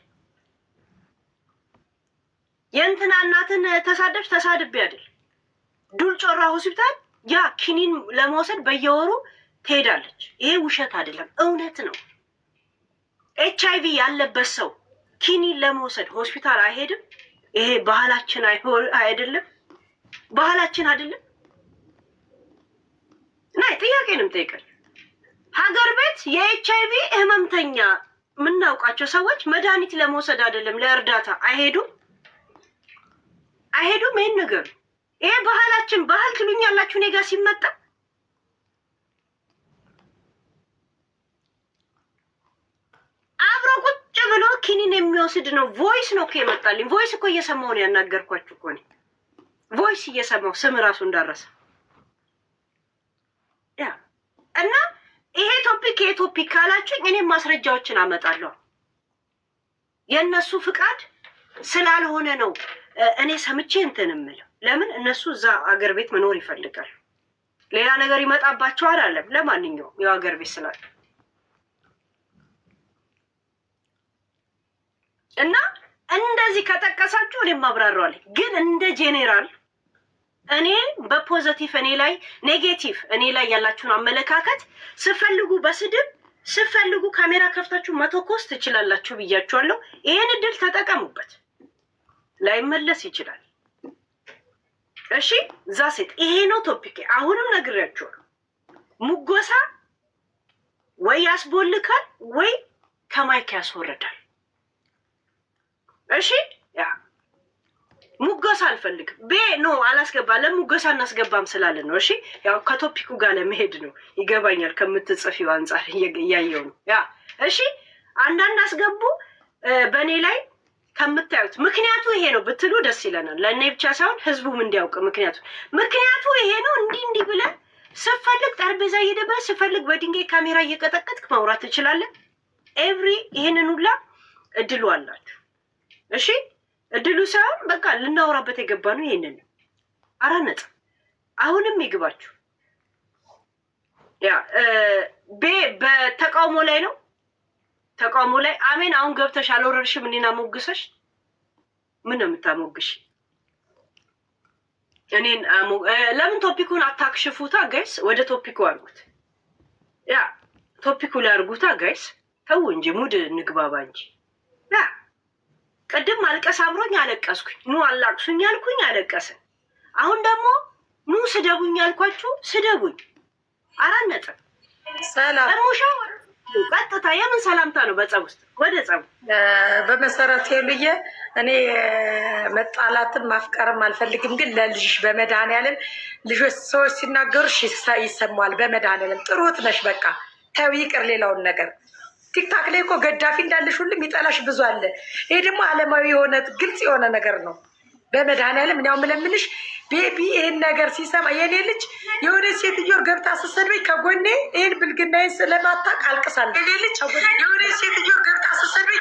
S1: የእንትና እናትን ተሳደብሽ ተሳድቤ አይደል? ዱል ጮራ ሆስፒታል ያ ኪኒን ለመውሰድ በየወሩ ትሄዳለች። ይሄ ውሸት አይደለም፣ እውነት ነው። HIV ያለበት ሰው ኪኒን ለመውሰድ ሆስፒታል አይሄድም። ይሄ ባህላችን አይደለም፣ ባህላችን አይደለም። ናይ ጥያቄ ነው የምጠይቀኝ። ሀገር ቤት የኤችአይቪ ህመምተኛ የምናውቃቸው ሰዎች መድኃኒት ለመውሰድ አይደለም ለእርዳታ አይሄዱም። ይሄን ነገር ይሄ ባህላችን ባህል ትሉኛላችሁ። እኔ ጋር ሲመጣ አብሮ ቁጭ ብሎ ኪኒን የሚወስድ ነው። ቮይስ ነው እኮ የመጣልኝ። ቮይስ እኮ እየሰማሁ ነው ያናገርኳችሁ እኮ ነው። ቮይስ እየሰማሁ ስም ራሱ እንዳረሰ ያ እና ይሄ ቶፒክ ካላችሁኝ እኔም ማስረጃዎችን አመጣለሁ። የእነሱ ፍቃድ ስላልሆነ ነው እኔ ሰምቼ እንትን እምለው። ለምን እነሱ እዛ አገር ቤት መኖር ይፈልጋሉ። ሌላ ነገር ይመጣባቸዋል አለም። ለማንኛውም ያው አገር ቤት ስላለ እና እንደዚህ ከጠቀሳችሁ እኔም አብራራለሁ። ግን እንደ ጄኔራል እኔ በፖዚቲቭ እኔ ላይ ኔጌቲቭ እኔ ላይ ያላችሁን አመለካከት ስፈልጉ በስድብ ስፈልጉ ካሜራ ከፍታችሁ መተኮስ ትችላላችሁ ብያችኋለሁ። ይሄን እድል ተጠቀሙበት። ላይመለስ ይችላል። እሺ ዛሴት ይሄ ነው ቶፒክ። አሁንም ነግሬያችኋለሁ። ሙጎሳ ወይ ያስቦልካል ወይ ከማይክ ያስወርዳል። እሺ ያ ሙጎሳ አልፈልግም። ኖ አላስገባ ለሙጎሳ እናስገባም ስላለን ነው። እሺ ያው ከቶፒኩ ጋር ለመሄድ ነው። ይገባኛል። ከምትጽፊው አንጻር እያየው ነው። ያ እሺ አንዳንድ አስገቡ በእኔ ላይ ከምታዩት። ምክንያቱ ይሄ ነው ብትሉ ደስ ይለናል። ለእኔ ብቻ ሳይሆን ህዝቡም እንዲያውቅ ምክንያቱ ይሄ ነው። እንዲህ ብለን ስፈልግ ጠረጴዛ እየደበረ ስፈልግ በድንጋይ ካሜራ እየቀጠቀጥክ ማውራት ትችላለህ። ይሄንን ሁላ እድሉ አላችሁ። እሺ እድሉ ሳይሆን በቃ ልናወራበት የገባ ነው። ይሄንን አራነጥ አሁንም ይግባችሁ። ያ በተቃውሞ ላይ ነው። ተቃውሞ ላይ አሜን። አሁን ገብተሽ አልወረድሽም። እኔና ሞግሰሽ ምን ነው የምታሞግሽ? እኔን ለምን ቶፒኩን አታክሽፉታ ጋይስ? ወደ ቶፒኩ አድርጉት። ያ ቶፒኩ ላይ አድርጉታ ጋይስ። ተው እንጂ ሙድ እንግባባ እንጂ። ያ ቅድም ማልቀስ አብሮኝ አለቀስኩኝ። ኑ አላቅሱኝ አልኩኝ አለቀስን። አሁን ደግሞ ኑ ስደቡኝ አልኳችሁ ስደቡኝ። አራነጥ
S9: ሰላም
S1: ሙሻ ቀጥታ የምን ሰላምታ ነው? በጸብ ውስጥ ወደ ጸብ
S9: በመሰረቱ ልዬ እኔ መጣላትን ማፍቀርም አልፈልግም። ግን ለልጅሽ በመድኃኒዓለም ልጆች ሰዎች ሲናገሩሽ ይሰማዋል። በመድኃኒዓለም ጥሩት ነሽ። በቃ ተው ይቅር ሌላውን ነገር። ቲክታክ ላይ እኮ ገዳፊ እንዳለሽ ሁሉም ይጠላሽ ብዙ አለ። ይሄ ደግሞ ዓለማዊ የሆነ ግልጽ የሆነ ነገር ነው። በመድኃኒዓለም እኔ አሁን የምለምንሽ ቤቢ ይህን ነገር ሲሰማ የኔ ልጅ የሆነ ሴትዮ ገብታ ስትሰድበኝ ከጎኔ ይህን ብልግናዬን ስለማታውቅ አልቅሳለሁ። የኔ ልጅ የሆነ ሴትዮ ገብታ ስትሰድበኝ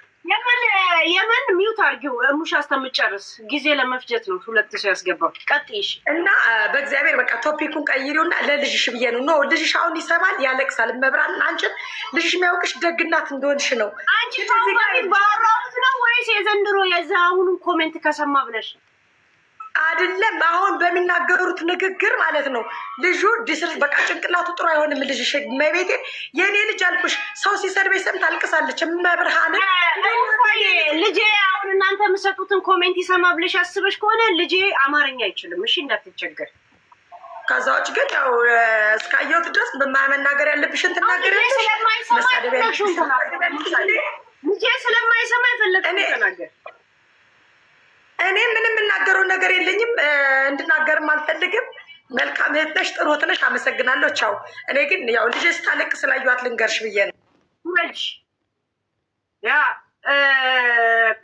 S1: የምን ሚውት አድርጊው ሙሽ አስተምጨርስ ጊዜ ለመፍጀት ነው። 2 ሰው ያስገባው ቀጥይሽ
S9: እና በእግዚአብሔር በቃ ቶፒኩን ቀይሪውና ለልጅሽ ብዬ ነው። ኖ ልጅሽ አሁን ይሰማል ያለቅሳል። መብራን አንቺን ልጅሽ የሚያውቅሽ ደግናት እንደሆንሽ ነው።
S1: አንቺ ታውቃለሽ ባወራሁት ነው ወይስ የዘንድሮ የዛ አሁኑን ኮሜንት ከሰማ ብለሽ
S9: አይደለም? አሁን በሚናገሩት ንግግር ማለት ነው። ልጁ ዲስርስ በቃ ጭንቅላቱ ጥሩ አይሆንም። ልጅሽ መቤቴ የኔ ልጅ አልኩሽ ሰው ሲሰድበኝ ሰምታ አልቅሳለች። መብርሃን
S1: ልጄ አሁን እናንተ የምሰጡትን ኮሜንት ይሰማ ብለሽ አስበሽ ከሆነ ልጄ አማርኛ አይችልም። እሺ እንዳትቸገር።
S9: ከዛ ውጭ ግን ያው እስካየሁት ድረስ በመናገር ያለብሽን ትናገሪያለሽ። መሳደብ ያለብሽን
S1: ልጄ ስለማይሰማ የፈለግሽውን ተናገር።
S9: እኔ ምንም የምናገረው ነገር የለኝም፣ እንድናገርም አልፈልግም። መልካም እህት ነሽ፣ ጥሩ እህት ነሽ። አመሰግናለሁ። ቻው። እኔ ግን ያው ልጄ ስታለቅ ስላየኋት ልንገርሽ ብዬ ነው።
S1: ያ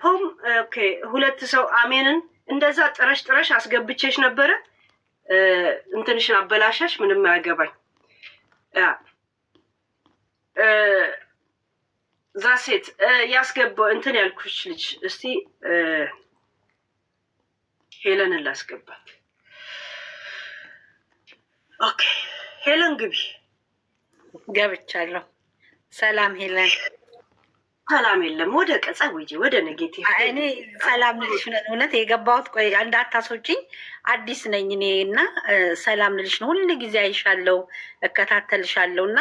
S1: ፖም ኦኬ። 2 ሰው አሜንን እንደዛ ጥረሽ አስገብቼሽ ነበረ። እንትንሽን አበላሻሽ። ምንም አያገባኝ። ያ ዛሴት ያስገባው እንትን ያልኩሽ ልጅ እስቲ ሄለንን ላስገባት። ኦኬ ሄለን ግቢ።
S10: ገብቻለሁ። ሰላም ሄለን።
S1: ሰላም የለም። ወደ ቀጻ ወጂ ወደ ኔጌቲቭ።
S10: እኔ ሰላም ልልሽ ነው እውነት የገባሁት። ቆይ እንዳታስወጪኝ፣ አዲስ ነኝ እኔ እና ሰላም ልልሽ ነው። ሁሉ ጊዜ አይሻለሁ፣ እከታተልሻለሁ እና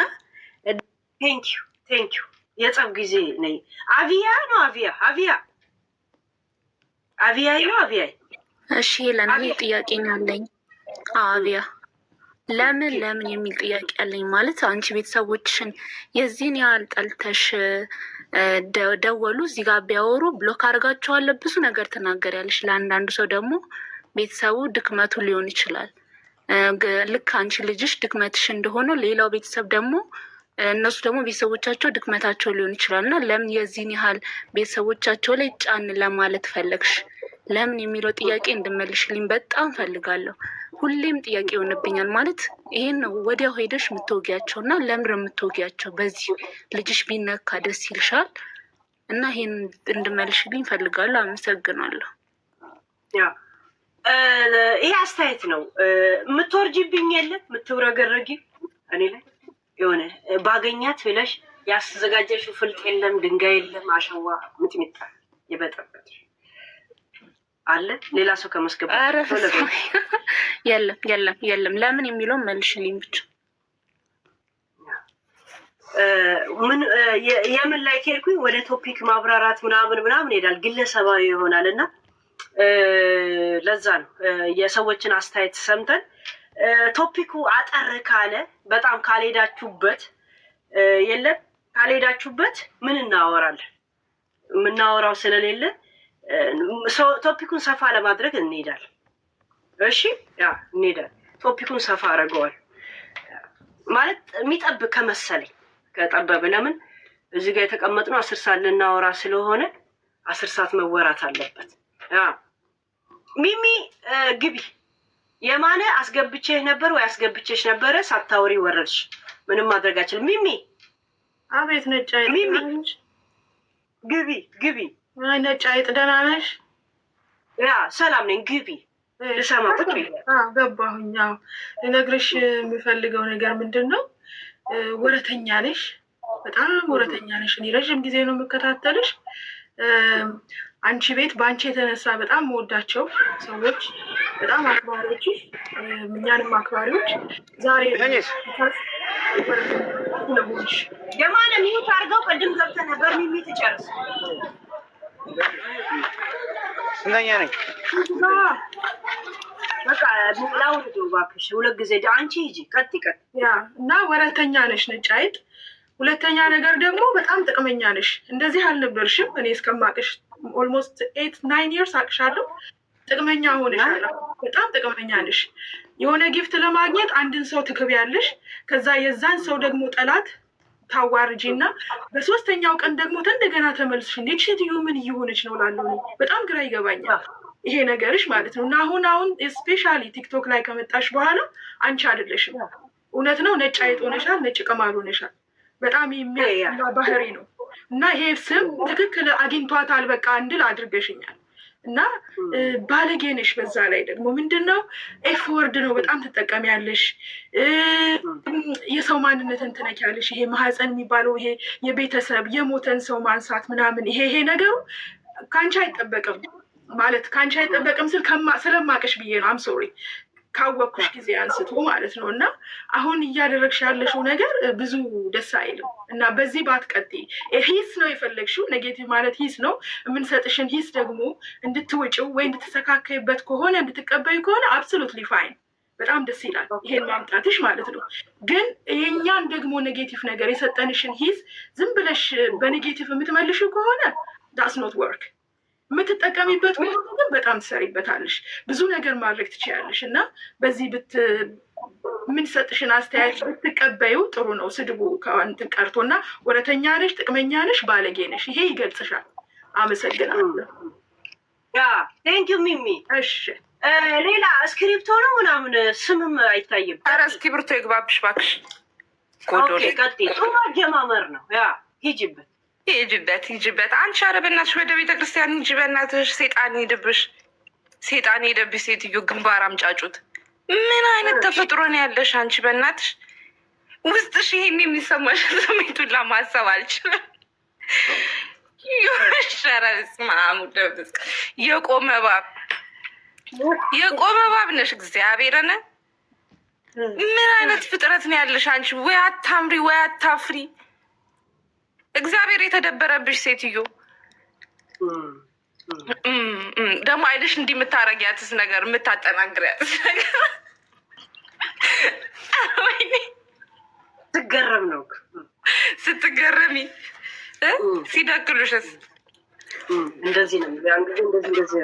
S1: ቴንኪዩ የጸብ ጊዜ ነኝ። አቪያ ነው አቪያ ነው አቪያ።
S6: እሺ ሄለን፣ እኔ ጥያቄ አለኝ። አቪያ ለምን የሚል ጥያቄ አለኝ። ማለት አንቺ ቤተሰቦችሽን የዚህን ያህል ጠልተሽ ደወሉ እዚህ ጋር ቢያወሩ ብሎክ አድርጋቸዋለሁ፣ ብዙ ነገር ትናገሪያለሽ። ለአንዳንዱ ሰው ደግሞ ቤተሰቡ ድክመቱ ሊሆን ይችላል። ልክ አንቺ ልጅሽ ድክመትሽ እንደሆነ ሌላው ቤተሰብ ደግሞ እነሱ ደግሞ ቤተሰቦቻቸው ድክመታቸው ሊሆን ይችላል። እና ለምን የዚህን ያህል ቤተሰቦቻቸው ላይ ጫን ለማለት ፈለግሽ? ለምን የሚለው ጥያቄ እንድመልሽልኝ በጣም ፈልጋለሁ። ሁሌም ጥያቄ ይሆንብኛል። ማለት ይሄን ነው ወዲያው ሄደሽ የምትወጊያቸው እና ለምን የምትወጊያቸው? በዚህ ልጅሽ ቢነካ ደስ ይልሻል? እና ይሄን እንድመልሽልኝ ፈልጋለሁ። አመሰግናለሁ።
S1: ይሄ አስተያየት ነው። የምትወርጂብኝ የለም የምትውረገረጊ እኔ ላይ የሆነ ባገኛት ብለሽ ያስዘጋጀሽው ፍልጥ የለም፣ ድንጋይ የለም፣ አሸዋ ምጥሚጣ የበጠበጥ አለ። ሌላ ሰው ከመስገባት
S6: የለም። ለምን የሚለውን መልሽልኝ ብቻ።
S1: ምን የምን ላይ ከሄድኩኝ ወደ ቶፒክ ማብራራት ምናምን ሄዳል፣ ግለሰባዊ ይሆናል እና ለዛ ነው የሰዎችን አስተያየት ሰምተን ቶፒኩ አጠር ካለ በጣም ካልሄዳችሁበት የለም ካልሄዳችሁበት ምን እናወራለን? የምናወራው ስለሌለ ቶፒኩን ሰፋ ለማድረግ እንሄዳለን። እሺ እንሄዳለን። ቶፒኩን ሰፋ አደርገዋል ማለት የሚጠብቅ ከመሰለኝ ከጠበብ ለምን እዚህ ጋር የተቀመጥነው 10 ሰዓት ልናወራ ስለሆነ 10 ሰዓት መወራት አለበት። ሚሚ ግቢ። የማነ አስገብቼህ ነበር ወይ አስገብቼሽ ነበረ? ሳታወሪ ወረድሽ። ምንም ማድረግ አልችልም። ሚሚ
S11: አቤት። ነጭ አይጥ
S1: ሚሚ ግቢ።
S11: ነጭ አይጥ ደህና ነሽ?
S1: ሰላም ነኝ። ግቢ። ልሰማ ቁጭ
S11: ገባሁኝ። ልነግርሽ የሚፈልገው ነገር ምንድን ነው? ወረተኛ ነሽ፣ በጣም ወረተኛ ነሽ። እኔ ረዥም ጊዜ ነው የምከታተልሽ። አንቺ ቤት በአንቺ የተነሳ በጣም መወዳቸው ሰዎች፣ በጣም አክባሪዎች፣ እኛንም አክባሪዎች ዛሬ ለሆንሽ
S1: የማነ ሚዩት አድርገው ቅድም ገብተህ ነበር። ሚሚ ትጨርስ።
S12: ስንተኛ ነኝ?
S1: በቃ ላውርዶ እባክሽ። 2 ጊዜ አንቺ ሂጂ። ቀጥ
S11: እና ወረተኛ ነሽ ነጭ አይጥ። ሁለተኛ ነገር ደግሞ በጣም ጥቅመኛ ነሽ። እንደዚህ አልነበርሽም እኔ እስከማቅሽ ኦልሞስት 8-9 years አቅሻለሁ። ጥቅመኛ ሆነሻል። በጣም ጥቅመኛ ነሽ። የሆነ ጊፍት ለማግኘት አንድን ሰው ትክቢያለሽ። ከዛ የዛን ሰው ደግሞ ጠላት ታዋርጂ እና በሶስተኛው ቀን ደግሞ እንደገና ተመልስሽ እንዴት ሴትዮ ምን እየሆነች ነው ላለው በጣም ግራ ይገባኛል ይሄ ነገርሽ ማለት ነው። እና አሁን ስፔሻሊ ቲክቶክ ላይ ከመጣሽ በኋላ አንቺ አይደለሽም። እውነት ነው ነጭ አይጥ ሆነሻል፣ ነጭ ቅማል ሆነሻል። በጣም የሚያስጠላ ባህሪ ነው። እና ይሄ ስም ትክክል አግኝቷታል በቃ እንድል አድርገሽኛል። እና ባለጌ ነሽ። በዛ ላይ ደግሞ ምንድን ነው ኤፍ ወርድ ነው በጣም ትጠቀሚያለሽ። የሰው ማንነትን ትነኪያለሽ። ይሄ ማህፀን የሚባለው ይሄ የቤተሰብ የሞተን ሰው ማንሳት ምናምን ይሄ ነገሩ ከአንቺ አይጠበቅም ማለት ከአንቺ አይጠበቅም ስል ስለማቅሽ ብዬ ነው። አም ሶሪ ካወቅኩሽ ጊዜ አንስቶ ማለት ነው። እና አሁን እያደረግሽ ያለሽው ነገር ብዙ ደስ አይልም። እና በዚህ ባትቀጥይ። ሂስ ነው የፈለግሽው፣ ኔጌቲቭ ማለት ሂስ ነው። የምንሰጥሽን ሂስ ደግሞ እንድትውጭው ወይ እንድትሰካከይበት ከሆነ እንድትቀበዩ ከሆነ አብሶሉትሊ ፋይን፣ በጣም ደስ ይላል ይሄን ማምጣትሽ ማለት ነው። ግን የእኛን ደግሞ ኔጌቲቭ ነገር የሰጠንሽን ሂስ ዝም ብለሽ በኔጌቲቭ የምትመልሽው ከሆነ ዳስ ኖት ወርክ። የምትጠቀሚበት ከሆነ ግን በጣም ትሰሪበታለሽ፣ ብዙ ነገር ማድረግ ትችያለሽ። እና በዚህ የምንሰጥሽን አስተያየት ብትቀበዩ ጥሩ ነው። ስድቡ ከእንትን ቀርቶ እና ወረተኛ ነሽ፣ ጥቅመኛ ነሽ፣ ባለጌ ነሽ፣ ይሄ ይገልጽሻል። አመሰግናለሁ።
S1: ቴንኪው ሚሚ። እሺ ሌላ እስክሪፕቶ ነው ምናምን ስምም አይታይም።
S3: ኧረ እስክሪፕቶ ይግባብሽ እባክሽ።
S1: ቀጥይ። ጥሩ አጀማመር ነው። ሂጂበት
S3: ሂጂበት። አንቺ ኧረ በእናትሽ ወደ ቤተክርስቲያን ሂጂ በእናትሽ። ሴጣን ሄደብሽ፣ ሴጣን ሄደብሽ። ሴትዮ ግንባር አምጫጩት። ምን አይነት ተፈጥሮ ነው ያለሽ አንቺ? በእናትሽ ውስጥሽ ይሄን የሚሰማሽ ስሜቱን ለማሰብ አልችልም። የቆመ እባብ ነሽ። እግዚአብሔርን ምን አይነት ፍጥረት ነው ያለሽ አንቺ? ወይ አታምሪ ወይ አታፍሪ። እግዚአብሔር የተደበረብሽ ሴትዮ። ደግሞ አይልሽ እንዲህ የምታረጊያትስ ነገር የምታጠናግሪያትስ ነገር
S1: ትገረም ነው።
S3: ስትገረሚ ሲደክሉሽስ
S1: እንደዚህ ነው። እንደዚህ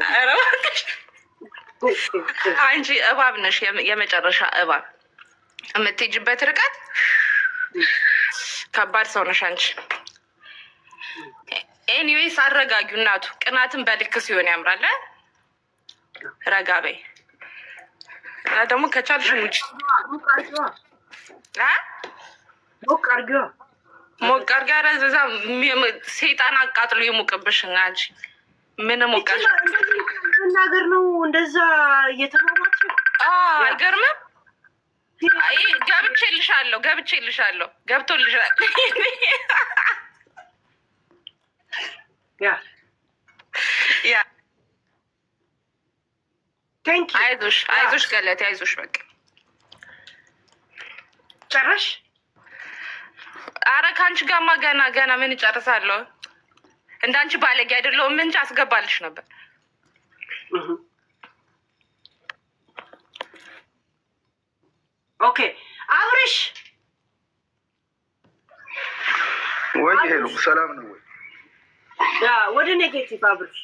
S3: አንቺ እባብ ነሽ፣ የመጨረሻ እባብ። የምትሄጂበት ርቀት ከባድ ሰው ነሽ አንቺ። ኤኒዌይስ አረጋጊው እናቱ። ቅናትን በልክ ሲሆን ያምራል። ረጋ በይ። ደግሞ ከቻልሽ ሙጭ ሞቅ አድርጊያ። ረዘዛ ሴጣን አቃጥሎ ይሙቅብሽ። አንቺ ምን ሞቃሽ
S1: መናገር ነው እንደዛ እየተማማችሁ
S3: አይገርምም? ገብቼልሻለሁ ገብቶልሻል። አይዞሽ ገለቴ አይዞሽ። በቃ
S1: ጨረሽ?
S3: አረ ከአንቺ ጋማ ገና ምን እጨርሳለሁ? እንዳንቺ ባለጌ አይደለሁም እንጂ አስገባልሽ ነበር።
S1: ኦኬ አብርሽ
S12: ወይ ሄሎ፣ ሰላም ነው ወይ?
S1: ወደ ኔጌቲቭ አብርሽ።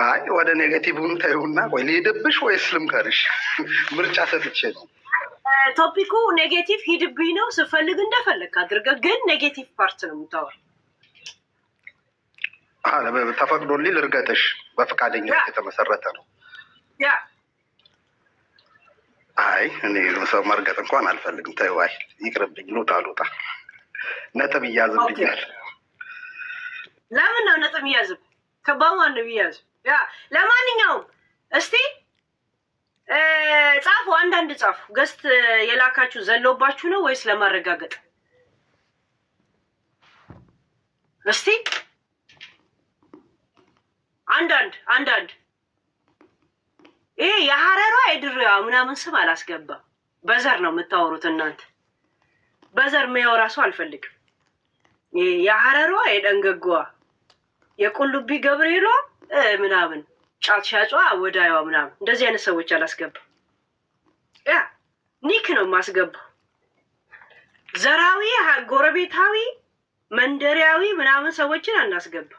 S12: አይ ወደ ኔጌቲቭን ታዩና፣ ቆይ ልሄድብሽ ወይስ ልምከርሽ? ምርጫ ሰጥቼ ነው።
S1: ቶፒኩ ኔጌቲቭ ሂድብኝ ነው። ስፈልግ እንደፈለግ አድርገህ፣ ግን ኔጌቲቭ ፓርት ነው የምታወራው።
S12: ተፈቅዶልኝ ልርገጥሽ፣ በፈቃደኝነት የተመሰረተ ነው። አይ እኔ ሰው መርገጥ እንኳን አልፈልግም። ተይው፣ አይ ይቅርብኝ። ልውጣ። ነጥብ እያዝብኛል።
S1: ለምን ነው ነጥብ እያዝብ? ከባማን ነው እያዝብ። ለማንኛውም እስቲ ጻፉ፣ አንዳንድ ጻፉ። ገስት የላካችሁ ዘሎባችሁ ነው ወይስ ለማረጋገጥ? እስቲ አንዳንድ ይሄ የሀረሯ የድሬዋ ምናምን ስም አላስገባም። በዘር ነው የምታወሩት እናንተ። በዘር የሚያወራ ሰው አልፈልግም። የሀረሯ የደንገጓ የቁልቢ ገብርኤሏ ምናምን ጫት ሻጯ ወዳይዋ ምናምን እንደዚህ አይነት ሰዎች አላስገባም። ኒክ ነው የማስገባው። ዘራዊ፣ ጎረቤታዊ፣ መንደሪያዊ ምናምን ሰዎችን አናስገባም።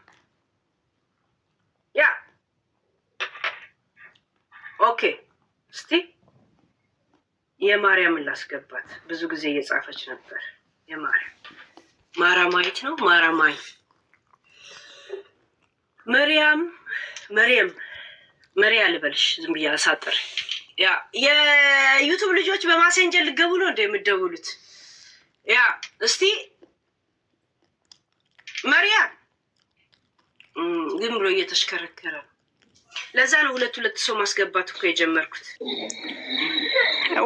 S1: ኦኬ እስቲ የማርያምን ላስገባት። ብዙ ጊዜ እየጻፈች ነበር። ማራማይት ነው ማራማይ መሪያ ልበልሽ ዝም ብዬ አሳጥር። የዩቱብ ልጆች በማሴንጀር ልገቡ ነው እንደ የምትደውሉት? እስቲ መሪያ ግን ብሎ እየተሽከረከረ ለዛ ነው ሁለት ሰው ማስገባት እኮ የጀመርኩት።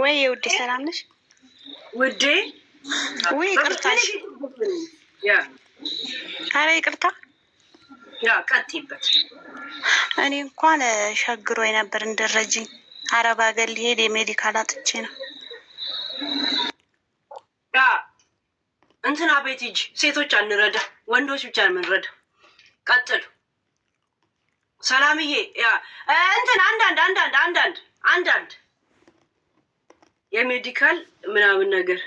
S13: ወይ ውዴ ሰላም ነሽ?
S1: ውዴ
S13: ወይ ይቅርታሽ። ኧረ ይቅርታ።
S1: ቀጥይበት።
S13: እኔ እንኳን ሸግሮኝ ነበር እንደረጅኝ አረብ ሀገር ሊሄድ የሜዲካል አጥቼ ነው።
S1: እንትና ቤት ሂጂ። ሴቶች አንረዳ፣ ወንዶች ብቻ የምንረዳ። ቀጥሉ። ሰላምዬ እንትን አንዳንድ የሜዲካል ምናምን ነገር